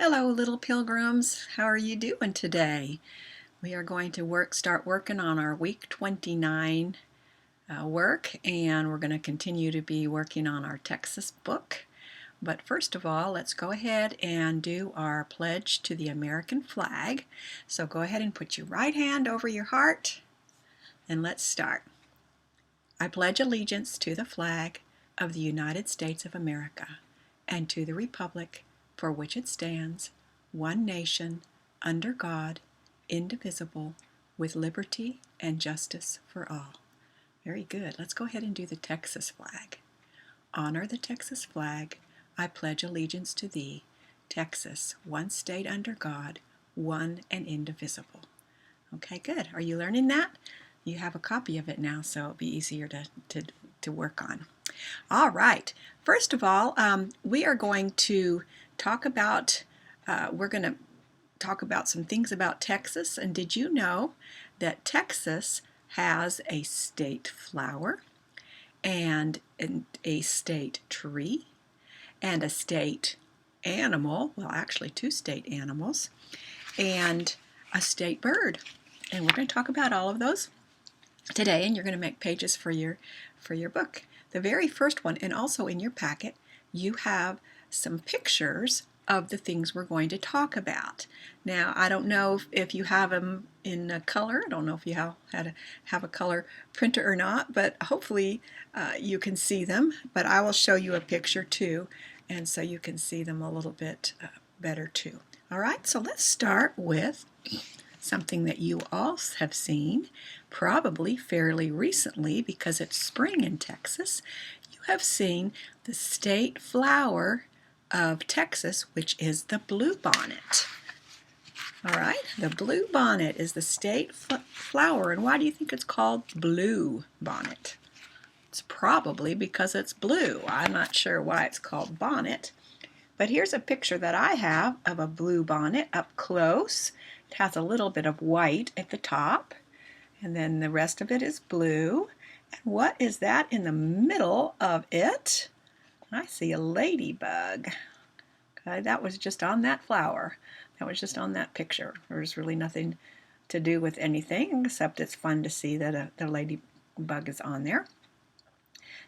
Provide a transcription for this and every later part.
Hello, little pilgrims. How are you doing today? We are going to start working on our week 29 work, and we're going to continue to be working on our Texas book. But first of all, let's go ahead and do our pledge to the American flag. So go ahead and put your right hand over your heart, and let's start. I pledge allegiance to the flag of the United States of America and to the republic for which it stands, one nation, under God, indivisible, with liberty and justice for all. Very good. Let's go ahead and do the Texas flag. Honor the Texas flag. I pledge allegiance to thee, Texas, one state under God, one and indivisible. Okay, good. Are you learning that? You have a copy of it now, so it'll be easier to work on. All right. First of all, we are going to talk about some things about Texas. And did you know that Texas has a state flower and a state tree and a state animal, well, actually two state animals, and a state bird? And we're going to talk about all of those today, and you're going to make pages for your book. The very first one, and also in your packet, you have some pictures of the things we're going to talk about. Now, I don't know if you have them in color. I don't know if you have a color printer or not, but hopefully you can see them. But I will show you a picture too, and so you can see them a little bit better too. All right, so let's start with something that you all have seen, probably fairly recently because it's spring in Texas. You have seen the state flower of Texas, which is the bluebonnet. All right, the bluebonnet is the state flower, and why do you think it's called bluebonnet? It's probably because it's blue. I'm not sure why it's called bonnet, but here's a picture that I have of a bluebonnet up close. It has a little bit of white at the top, and then the rest of it is blue. And what is that in the middle of it? I see a ladybug. Okay, that was just on that flower. That was just on that picture. There's really nothing to do with anything, except it's fun to see that the ladybug is on there.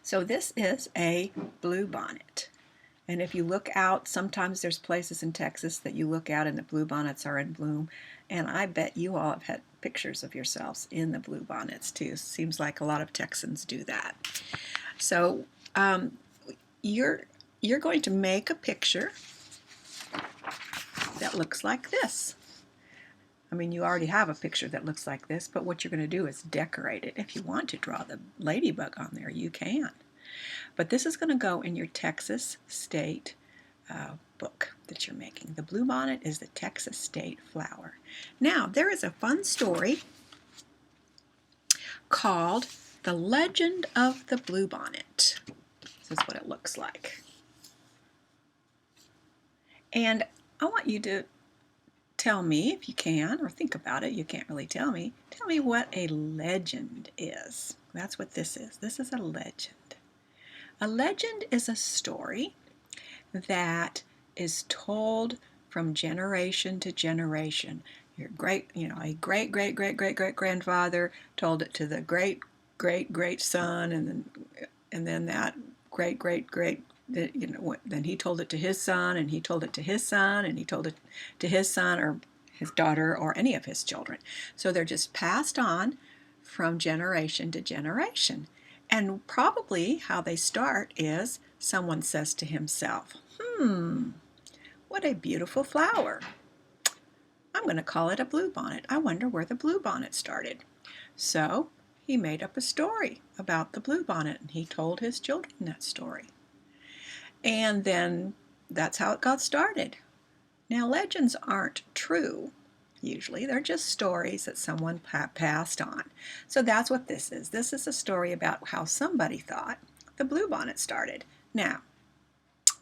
So this is a bluebonnet. And if you look out, sometimes there's places in Texas that you look out and the bluebonnets are in bloom. And I bet you all have had pictures of yourselves in the bluebonnets too. Seems like a lot of Texans do that. So you're going to make a picture that looks like this. I mean, you already have a picture that looks like this, but what you're going to do is decorate it. If you want to draw the ladybug on there, you can. But this is going to go in your Texas state book that you're making. The bluebonnet is the Texas state flower. Now, there is a fun story called The Legend of the Bluebonnet. This is what it looks like. And I want you to tell me, if you can, or think about it. You can't really tell me. Tell me what a legend is. That's what this is. This is a legend. A legend is a story that is told from generation to generation. A great great grandfather told it to the great son, and then that great then he told it to his son, and he told it to his son, and he told it to his son or his daughter or any of his children. So they're just passed on from generation to generation. And probably how they start is someone says to himself, what a beautiful flower. I'm going to call it a bluebonnet. I wonder where the bluebonnet started. So he made up a story about the bluebonnet, and he told his children that story. And then that's how it got started. Now, legends aren't true. Usually they're just stories that someone passed on. So that's what this is. This is a story about how somebody thought the bluebonnet started. Now,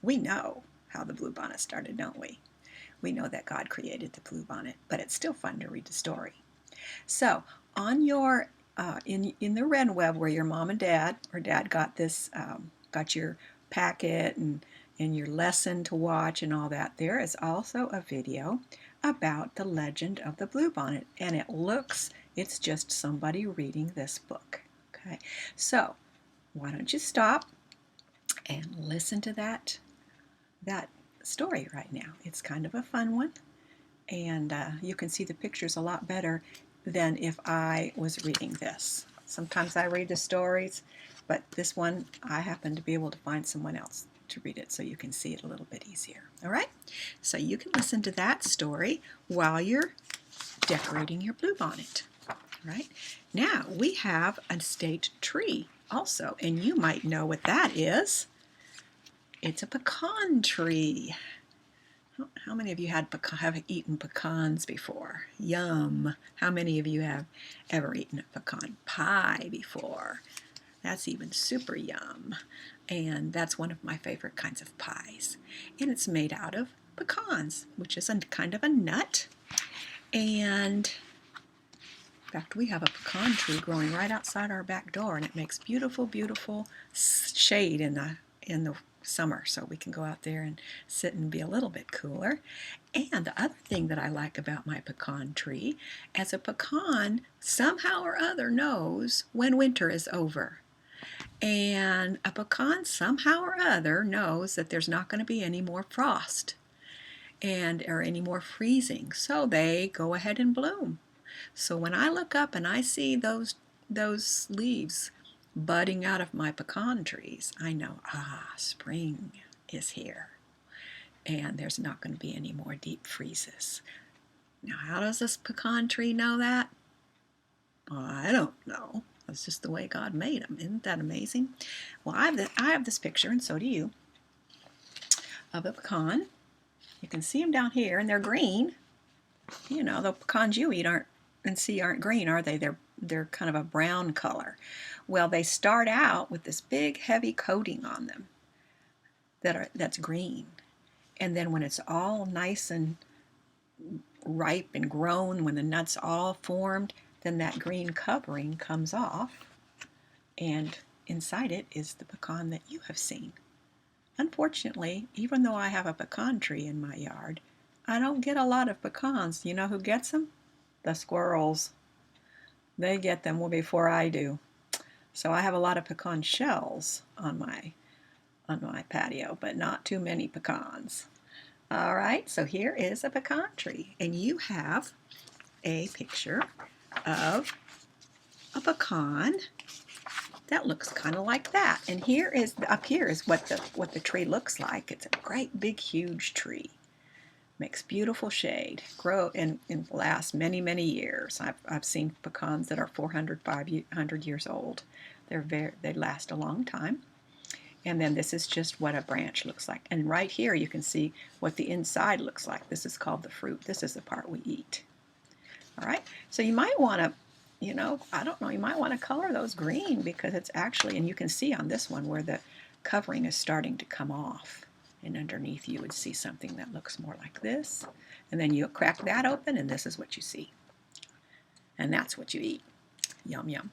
we know how the bluebonnet started, don't we? We know that God created the bluebonnet, but it's still fun to read the story. So on your in the Red Web where your mom and dad or dad got this got your packet and in your lesson to watch and all that, there is also a video about the legend of the bluebonnet, and it's just somebody reading this book. Okay, so why don't you stop and listen to that story right now. It's kind of a fun one, and you can see the pictures a lot better than if I was reading this. Sometimes I read the stories, but this one I happen to be able to find someone else to read it so you can see it a little bit easier. All right? So you can listen to that story while you're decorating your bluebonnet. All right? Now we have a state tree also, and you might know what that is. It's a pecan tree. How many of you have eaten pecans before? Yum! How many of you have ever eaten a pecan pie before? That's even super yum. And that's one of my favorite kinds of pies. And it's made out of pecans, which is kind of a nut. And in fact, we have a pecan tree growing right outside our back door, and it makes beautiful, beautiful shade in the summer, so we can go out there and sit and be a little bit cooler. And the other thing that I like about my pecan tree, as a pecan somehow or other knows when winter is over. And a pecan somehow or other knows that there's not going to be any more frost or any more freezing, so they go ahead and bloom. So when I look up and I see those leaves budding out of my pecan trees, I know, spring is here. And there's not going to be any more deep freezes. Now, how does this pecan tree know that? Well, I don't know. That's just the way God made them. Isn't that amazing? Well, I have this picture, and so do you, of a pecan. You can see them down here, and they're green. You know, the pecans you eat aren't green, are they? They're kind of a brown color. Well, they start out with this big, heavy coating on them that's green. And then when it's all nice and ripe and grown, when the nuts all formed, then that green covering comes off, and inside it is the pecan that you have seen. Unfortunately, even though I have a pecan tree in my yard, I don't get a lot of pecans. You know who gets them? The squirrels. They get them before I do. So I have a lot of pecan shells on my patio, but not too many pecans. All right, so here is a pecan tree, and you have a picture of a pecan that looks kind of like that. And up here is what the tree looks like. It's a great big huge tree. Makes beautiful shade. Grow and last many, many years. I've seen pecans that are 400, 500 years old. They last a long time. And then this is just what a branch looks like. And right here you can see what the inside looks like. This is called the fruit. This is the part we eat. All right, so you might want to, I don't know, you might want to color those green, because it's actually, and you can see on this one where the covering is starting to come off. And underneath you would see something that looks more like this. And then you crack that open, and this is what you see. And that's what you eat. Yum, yum.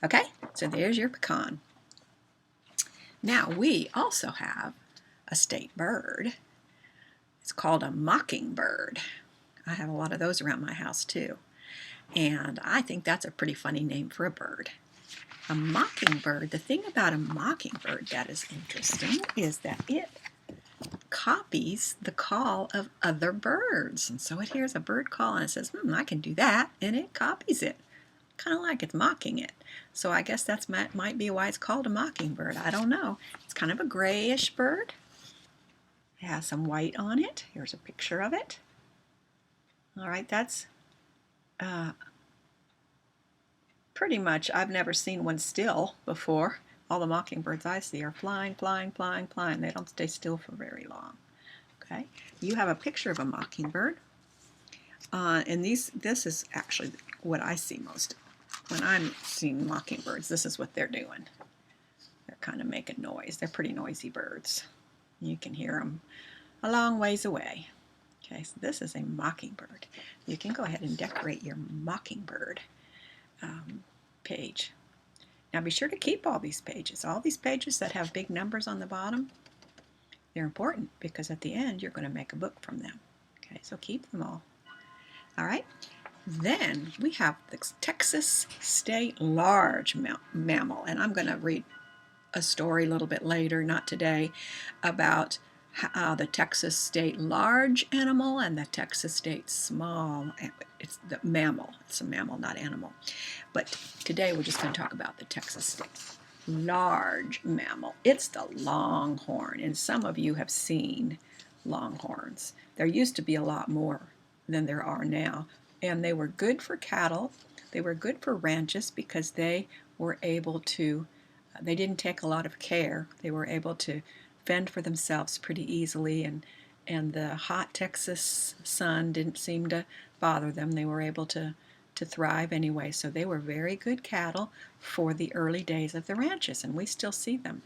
Okay, so there's your pecan. Now we also have a state bird. It's called a mockingbird. I have a lot of those around my house too. And I think that's a pretty funny name for a bird. A mockingbird, the thing about a mockingbird that is interesting is that it copies the call of other birds. And so it hears a bird call and it says, I can do that, and it copies it. Kind of like it's mocking it. So I guess that might be why it's called a mockingbird. I don't know. It's kind of a grayish bird. It has some white on it. Here's a picture of it. All right, that's pretty much, I've never seen one still before. All the mockingbirds I see are flying, flying, flying, flying. They don't stay still for very long. Okay, you have a picture of a mockingbird. And this is actually what I see most. When I'm seeing mockingbirds, this is what they're doing. They're kind of making noise. They're pretty noisy birds. You can hear them a long ways away. Okay, so this is a mockingbird. You can go ahead and decorate your mockingbird page. Now be sure to keep all these pages. All these pages that have big numbers on the bottom, They're important because at the end you're going to make a book from them. Okay, so keep them all. All right. Then we have the Texas state large mammal, and I'm going to read a story a little bit later, not today, about the Texas state large animal and the Texas state small. It's the mammal. It's a mammal, not animal. But today we're just going to talk about the Texas state large mammal. It's the longhorn, and some of you have seen longhorns. There used to be a lot more than there are now, and they were good for cattle. They were good for ranches because they were able to, they didn't take a lot of care. They were able to fend for themselves pretty easily, and the hot Texas sun didn't seem to bother them. They were able to thrive anyway. So they were very good cattle for the early days of the ranches, and we still see them.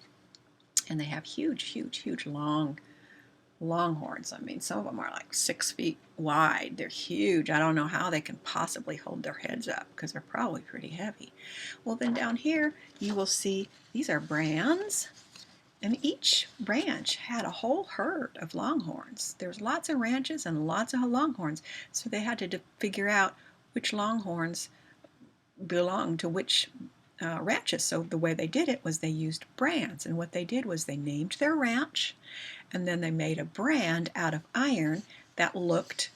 And they have huge, huge, huge longhorns. I mean, some of them are like 6 feet wide. They're huge. I don't know how they can possibly hold their heads up because they're probably pretty heavy. Well, then down here you will see these are brands, and each ranch had a whole herd of longhorns. There's lots of ranches and lots of longhorns, so they had to figure out which longhorns belonged to which ranches. So the way they did it was they used brands, and what they did was they named their ranch, and then they made a brand out of iron that looked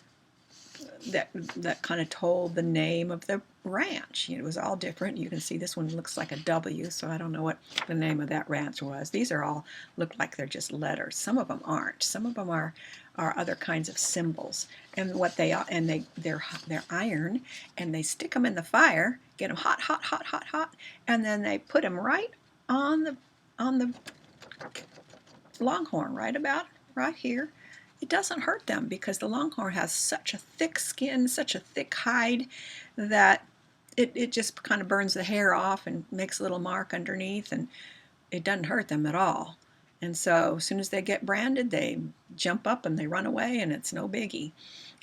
that kind of told the name of the ranch. It was all different. You can see this one looks like a W, so I don't know what the name of that ranch was. These are all look like they're just letters. Some of them aren't. Some of them are other kinds of symbols. And what they are, and they're iron, and they stick them in the fire, get them hot, hot, hot, hot, hot, and then they put them right on the longhorn, right here. It doesn't hurt them because the longhorn has such a thick skin, such a thick hide, that it just kind of burns the hair off and makes a little mark underneath, and it doesn't hurt them at all. And so as soon as they get branded, they jump up and they run away, and it's no biggie.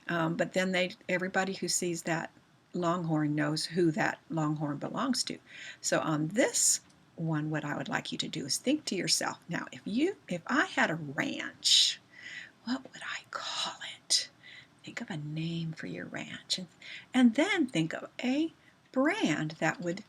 But then everybody who sees that longhorn knows who that longhorn belongs to. So on this one, what I would like you to do is think to yourself, now if I had a ranch, what would I call it? Think of a name for your ranch, and then think of a brand that would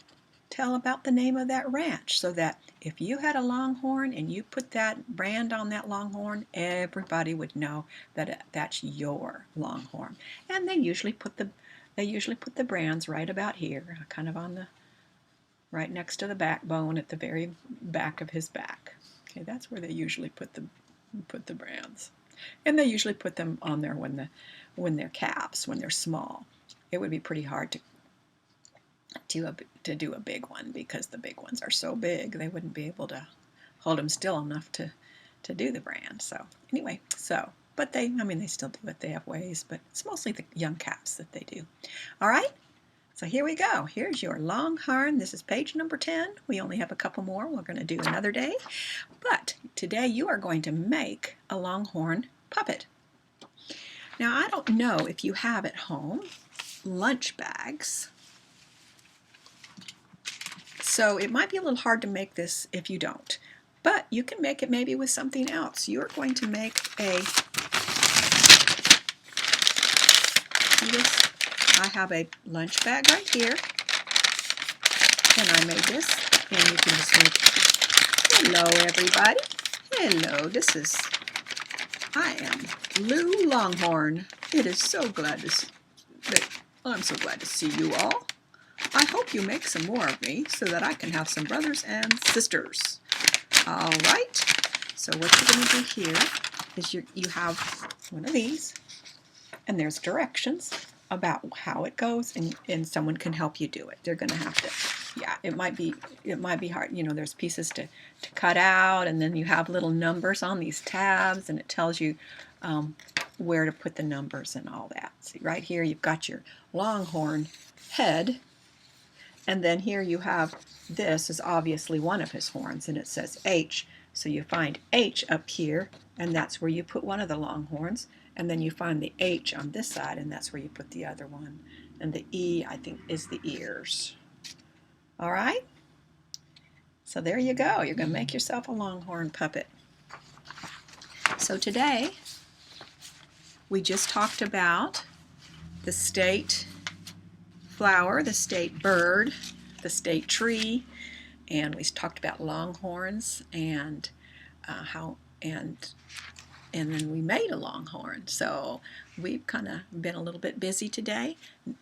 tell about the name of that ranch, so that if you had a longhorn and you put that brand on that longhorn, everybody would know that that's your longhorn. And they usually put the brands right about here, kind of on the right next to the backbone at the very back of his back. Okay, that's where they usually put the brands. And they usually put them on there when they're calves, when they're small. It would be pretty hard to do a big one because the big ones are so big they wouldn't be able to hold them still enough to do the brand. So anyway, but they still do it. They have ways, but it's mostly the young calves that they do. All right. So here we go. Here's your longhorn. This is page number 10. We only have a couple more. We're going to do another day. But today you are going to make a longhorn puppet. Now, I don't know if you have at home lunch bags. So it might be a little hard to make this if you don't. But you can make it maybe with something else. You're going to make I have a lunch bag right here, and I made this, and you can just make, hello everybody, hello, I am Lou Longhorn. It is so I'm so glad to see you all. I hope you make some more of me so that I can have some brothers and sisters. All right, so what you're going to do here is you have one of these, and there's directions about how it goes, and someone can help you do it. They're going to have to, it might be hard. There's pieces to cut out, and then you have little numbers on these tabs, and it tells you where to put the numbers and all that. See, right here you've got your longhorn head, and then here you have, this is obviously one of his horns, and it says H, so you find H up here, and that's where you put one of the longhorns. And then you find the H on this side, and that's where you put the other one. And the E, I think, is the ears. All right? So there you go. You're going to make yourself a longhorn puppet. So today we just talked about the state flower, the state bird, the state tree, and we talked about longhorns and how and then we made a longhorn. So we've kind of been a little bit busy today.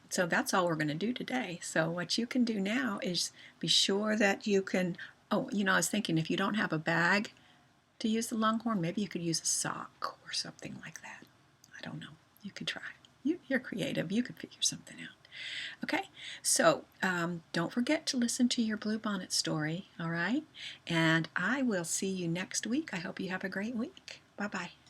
So that's all we're going to do today. So what you can do now is be sure that you can, oh, I was thinking if you don't have a bag to use the longhorn, maybe you could use a sock or something like that. I don't know. You could try. You're creative. You could figure something out. Okay, so don't forget to listen to your bluebonnet story, all right? And I will see you next week. I hope you have a great week. Bye-bye.